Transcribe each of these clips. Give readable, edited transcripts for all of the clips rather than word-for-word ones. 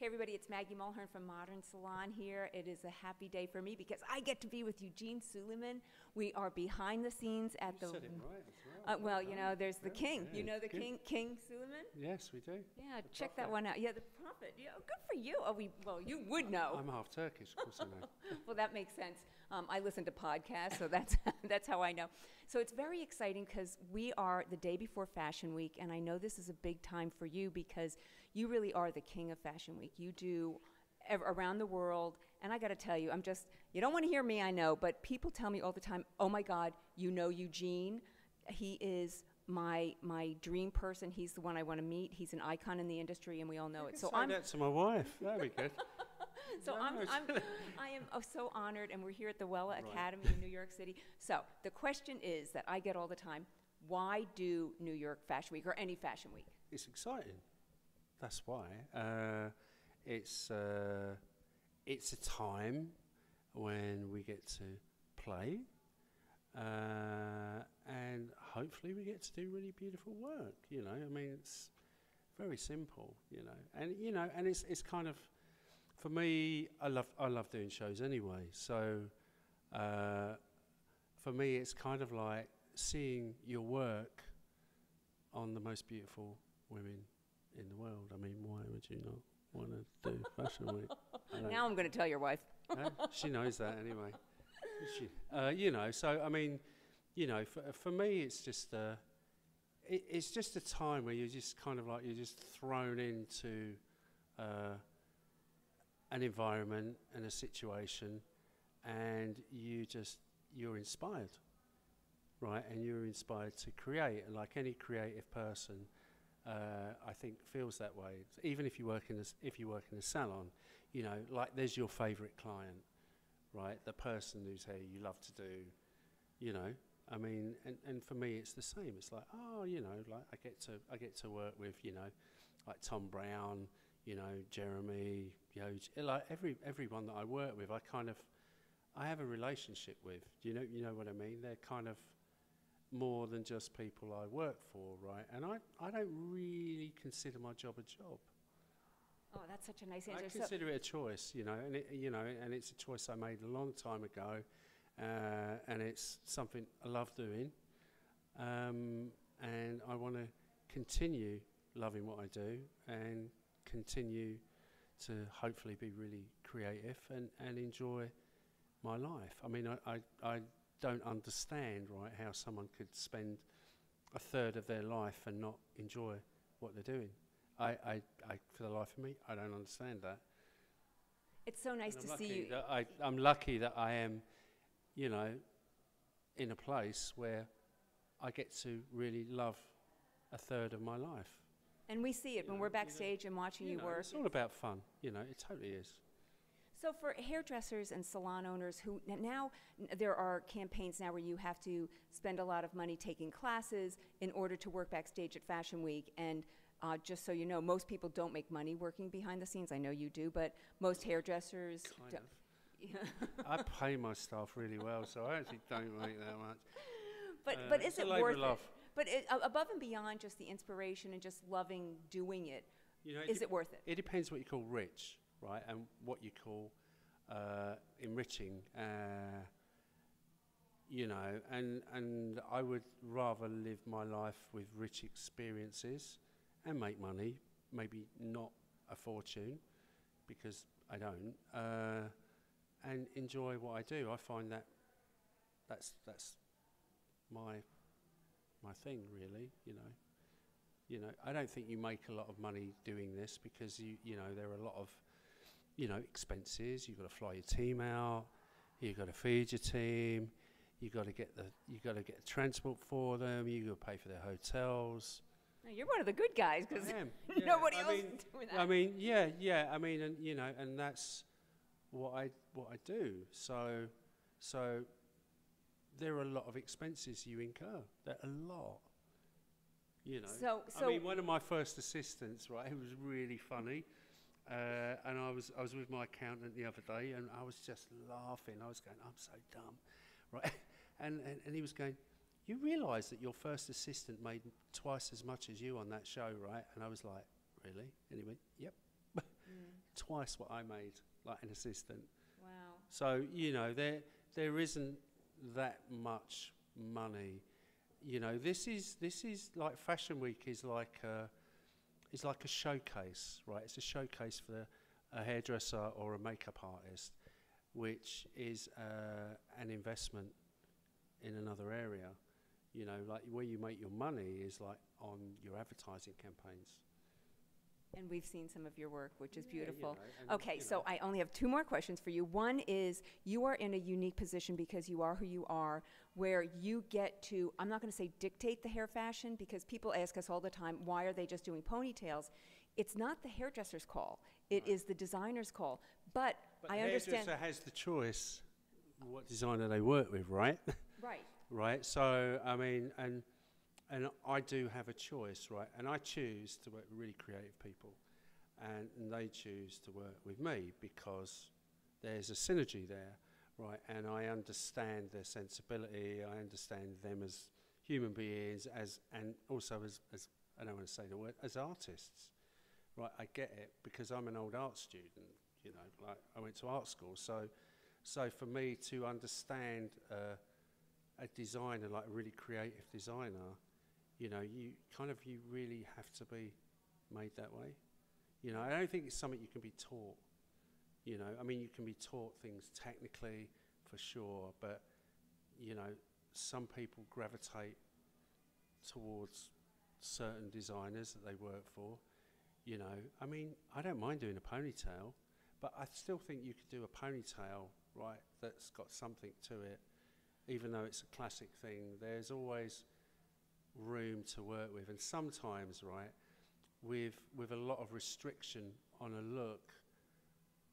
Hey everybody, it's Maggie Mulhern from Modern Salon here. It is a happy day for me because I get to be with Eugene Souleiman. We are behind the scenes at You the... said it right as well. well, you know, there's the king. Yeah, You know the good. King Souleiman? Yes, we do. Yeah, The check that prophet. one out. Yeah, the prophet. Yeah, good for you. Oh, well, you would know. I'm half Turkish, of course I know. Well, that makes sense. I listen to podcasts, so that's how I know. So it's very exciting because we are the day before Fashion Week, and I know this is a big time for you because you really are the king of Fashion Week. You do around the world, and I got to tell you, you don't want to hear me, I know, but people tell me all the time, oh my God, you know Eugene? He is my dream person. He's the one I want to meet. He's an icon in the industry, and we all know it. So Say that to my wife. That'd be good. So I am so honored, and we're here at the Wella Academy in New York City. So the question is that I get all the time, why do New York Fashion Week or any fashion week? It's exciting. That's why. It's a time when we get to play, and hopefully we get to do really beautiful work. You know, I mean, it's very simple. And it's kind of, for me, I love doing shows anyway. So for me, it's kind of like seeing your work on the most beautiful women in the world. I mean, why would you not want to do Fashion Week? Now I'm going to tell your wife. She knows that anyway. So I mean, for me, it's just a time where you're just kind of like you're just thrown into an environment and a situation, and you're inspired, right? And you're inspired to create, and like any creative person, I think feels that way. Even if you work in a salon, like there's your favorite client, right? The person whose hair you love to do, I mean, and for me it's the same. It's like, like I get to work with, like Tom Brown, Jeremy, like everyone that I work with, I have a relationship with. You know what I mean? They're kind of more than just people I work for, right? And I don't really consider my job a job. Oh, that's such a nice answer. I consider it a choice, and it's a choice I made a long time ago, and it's something I love doing, and I want to continue loving what I do and continue to hopefully be really creative and enjoy my life. I mean, I don't understand, right, how someone could spend a third of their life and not enjoy what they're doing. I for the life of me, I don't understand that. It's so nice to see you. I'm lucky that I am, in a place where I get to really love a third of my life. And we see it when we're backstage and watching you work. It's all about fun, it totally is. So for hairdressers and salon owners who now, there are campaigns now where you have to spend a lot of money taking classes in order to work backstage at Fashion Week. And just so you know, most people don't make money working behind the scenes. I know you do, but most hairdressers kind of. I pay my staff really well, so I actually don't make that much. But is it worth it? Love. But above and beyond just the inspiration and just loving doing it, is it worth it? It depends what you call rich, right, and what you call enriching. And I would rather live my life with rich experiences and make money, maybe not a fortune, because I don't, and enjoy what I do. I find that's my thing, really. I don't think you make a lot of money doing this because there are a lot of expenses. You've got to fly your team out, you've got to feed your team, you've got to get the transport for them, you've got to pay for their hotels. No, you're one of the good guys because Yeah. nobody else is doing that. I mean, yeah. I mean, and that's what I do. So there are a lot of expenses you incur. There are a lot. So I mean, one of my first assistants, right? It was really funny. And I was with my accountant the other day, and I was just laughing. I was going, I'm so dumb, right? And he was going, you realise that your first assistant made twice as much as you on that show, right? And I was like, really? And he went, yep. twice what I made, like an assistant. Wow. So, you know, there isn't that much money. You know, this is like Fashion Week is like a showcase, right? It's a showcase for a hairdresser or a makeup artist, which is an investment in another area. You know, like where you make your money is like on your advertising campaigns. And we've seen some of your work, which is Yeah, beautiful. you know, Okay, so I only have 2 more questions for you. One is, you are in a unique position because you are who you are, where you get to, I'm not going to say dictate the hair fashion, because people ask us all the time, why are they just doing ponytails? It's not the hairdresser's call. It is the designer's call. But I understand. The hairdresser has the choice what designer they work with, right? Right. Right. So, I mean, and I do have a choice, right? And I choose to work with really creative people, and they choose to work with me because there's a synergy there, right? And I understand their sensibility. I understand them as human beings, and also as I don't want to say the word, as artists, right? I get it because I'm an old art student, you know, like I went to art school. So for me to understand a designer, like a really creative designer, you know, you really have to be made that way. You know, I don't think it's something you can be taught. You know, I mean, you can be taught things technically for sure, but, you know, some people gravitate towards certain designers that they work for. You know, I mean, I don't mind doing a ponytail, but I still think you could do a ponytail, right, that's got something to it, even though it's a classic thing. There's always room to work with, and sometimes, right, with a lot of restriction on a look,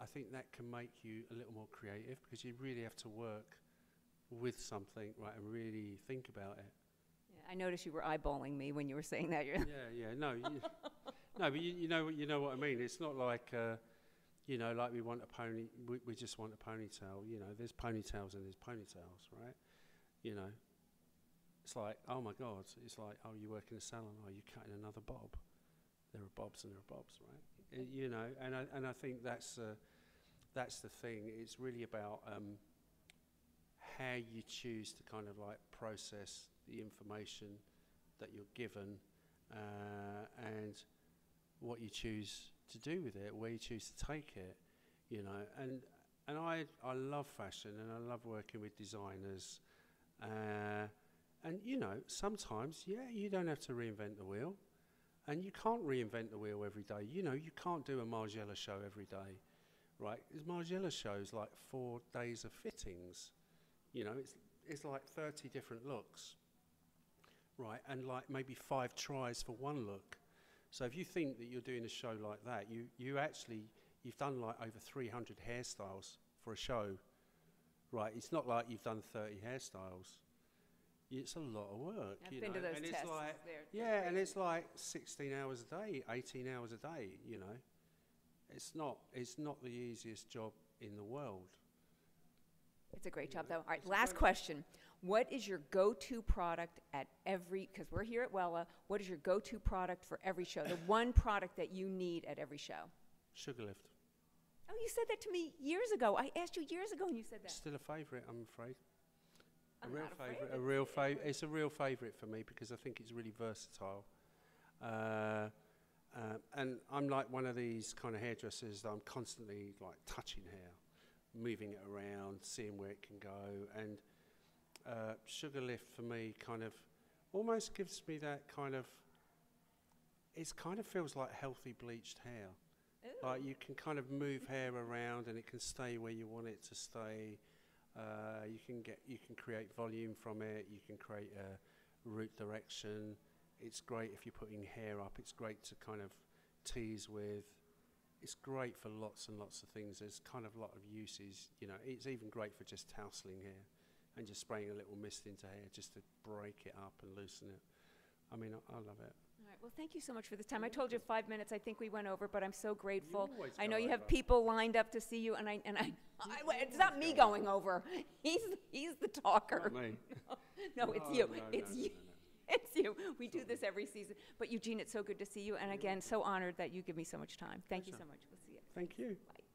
I think that can make you a little more creative, because you really have to work with something, right, and really think about it. Yeah, I noticed you were eyeballing me when you were saying that. No, no, but you know what I mean. It's not like you know, like we want a pony, we just want a ponytail. You know, there's ponytails and there's ponytails, right? You know, it's like, oh my God, it's like, oh, you work in a salon, oh, you're cutting another bob. There are bobs and there are bobs, right? You know, and I think that's the thing. It's really about how you choose to kind of like process the information that you're given, and what you choose to do with it, where you choose to take it, you know. And I love fashion, and I love working with designers, and you know, sometimes, yeah, you don't have to reinvent the wheel, and you can't reinvent the wheel every day. You know, you can't do a Margiela show every day, right? Margiela shows like 4 days of fittings, you know. It's like 30 different looks, right, and like maybe 5 tries for one look. So if you think that you're doing a show like that, you've done like over 300 hairstyles for a show, right? It's not like you've done 30 hairstyles. It's a lot of work. I've been to those and tests. It's like, they're and it's like 16 hours a day, 18 hours a day. You know, it's not the easiest job in the world. It's a great job, though. All right, last question. What is your go-to product at every, because we're here at Wella, what is your go-to product for every show? The one product that you need at every show? Sugar Lift. Oh, you said that to me years ago. I asked you years ago and you said that. Still a favourite, I'm afraid. I'm not afraid. A real favourite. It's a real favourite for me because I think it's really versatile. And I'm like one of these kind of hairdressers that I'm constantly like touching hair, moving it around, seeing where it can go. And Sugar Lift for me kind of almost gives me that kind of, it kind of feels like healthy bleached hair. Ooh. Like you can kind of move hair around and it can stay where you want it to stay. You can create volume from it. You can create a root direction. It's great if you're putting hair up. It's great to kind of tease with. It's great for lots and lots of things. There's kind of a lot of uses. You know, it's even great for just tousling hair and just spraying a little mist into hair just to break it up and loosen it. I mean, I love it. All right, well, thank you so much for this time. I told you 5 minutes. I think we went over, but I'm so grateful. I know you have people lined up to see you, and it's not me going over. He's the talker. Not me. No, it's you. No, it's you. It's you. We do this every season. But Eugene, it's so good to see you, and again, so honored that you give me so much time. Thank you so much. We'll see you. Thank you. Bye.